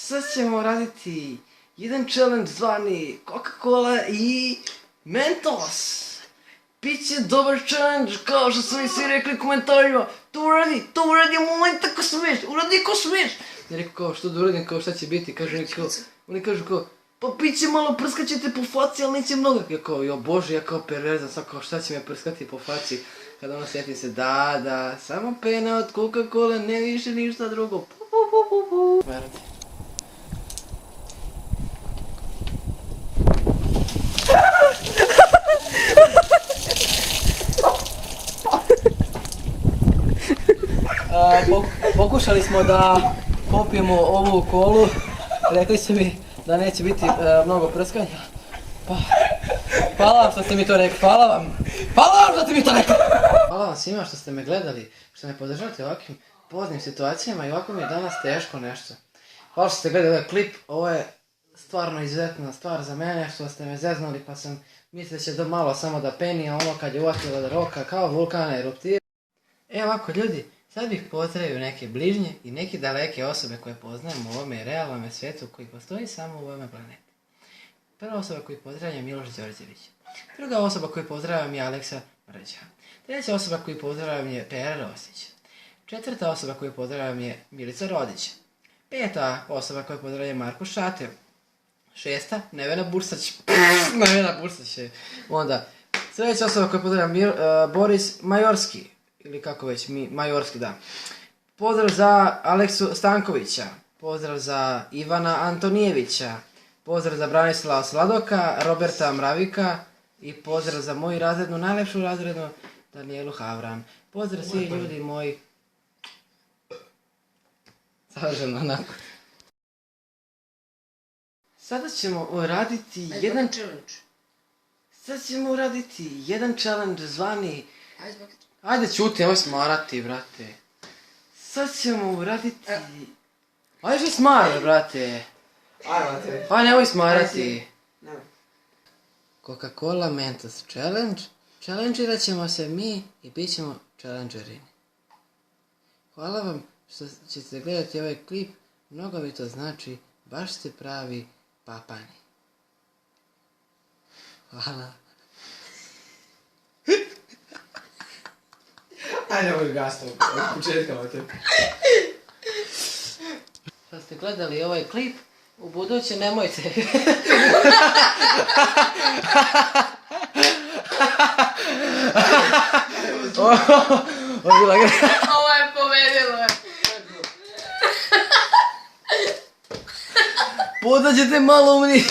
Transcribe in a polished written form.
Sad ćemo raditi jedan challenge zvani Coca-Cola i Mentos. Biće dobar challenge, kao što su mi svi rekli u komentarima. To uradi, moment ako smiješ, uradi ako smiješ. Ja rekao kao što da uradim, kao šta će biti, oni kažu kao, pa biće malo, prskat ćete po faci, ali neće mnogo. Ja kao, jo bože, ja kao perverzan, sad kao šta će me prskati po faci. Kada ono sjetim se, da, samo pena od Coca-Cola, ne više ništa drugo. Verati. Pokušali smo da popijemo ovu kolu, rekli su mi da neće biti mnogo prskanja. Pa, hvala vam što ste mi to rekli, hvala vam što ste mi to rekli. Hvala vam svima što ste me gledali, što me podržavate u ovakvim poznim situacijama i ovako mi je danas teško nešto. Hvala što ste gledali ovaj klip, ovo je stvarno izuzetna stvar za mene, što ste me zeznuli pa sam mislio da će do malo samo da peni, a ono kad je uvatilo da roka kao vulkana eruptira. Ovako ljudi, sad bih pozdravio neke bližnje i neke daleke osobe koje poznajem u ovome realnom svijetu koji postoji samo u ovome planeti. Prva osoba koju pozdravljam je Miloš Đorđević. Druga osoba koju pozdravljam je Aleksa Mrđa. Treća osoba koju pozdravljam je Pera Rosić. Četvrta osoba koju pozdravljam je Milica Rodić. Peta osoba koju pozdravljam je Marko Šatev. Šesta, Nevena Bursać. Nevena Bursać je. Onda, sljedeća osoba koju pozdravljam Boris Majorski. Ili kako već, Majorski, da. Pozdrav za Aleksu Stankovića. Pozdrav za Ivana Antonijevića. Pozdrav za Branislava Sladoka, Roberta Mravika. I pozdrav za moju razrednu, najlepšu razrednu, Danijelu Havran. Pozdrav svi ljudi moji. Saženo onako. Sada ćemo uraditi jedan challenge. Sada ćemo uraditi jedan challenge zvani... Ajde čuti, nemoj smarati, brate. Sad ćemo uraditi... Ajde što smara, brate. Ajde, nemoj smarati. Coca-Cola Mentos Challenge. Challengerat ćemo se mi i bit ćemo challengeri. Hvala vam što ćete gledati ovaj klip. Mnogo mi to znači. Baš ste pravi papani. Hvala. Ajde, ovo je gasno, od početka o tebi. Što ste gledali ovaj klip, u buduće nemojte. Ovo je povedilo. Podađete malo umni.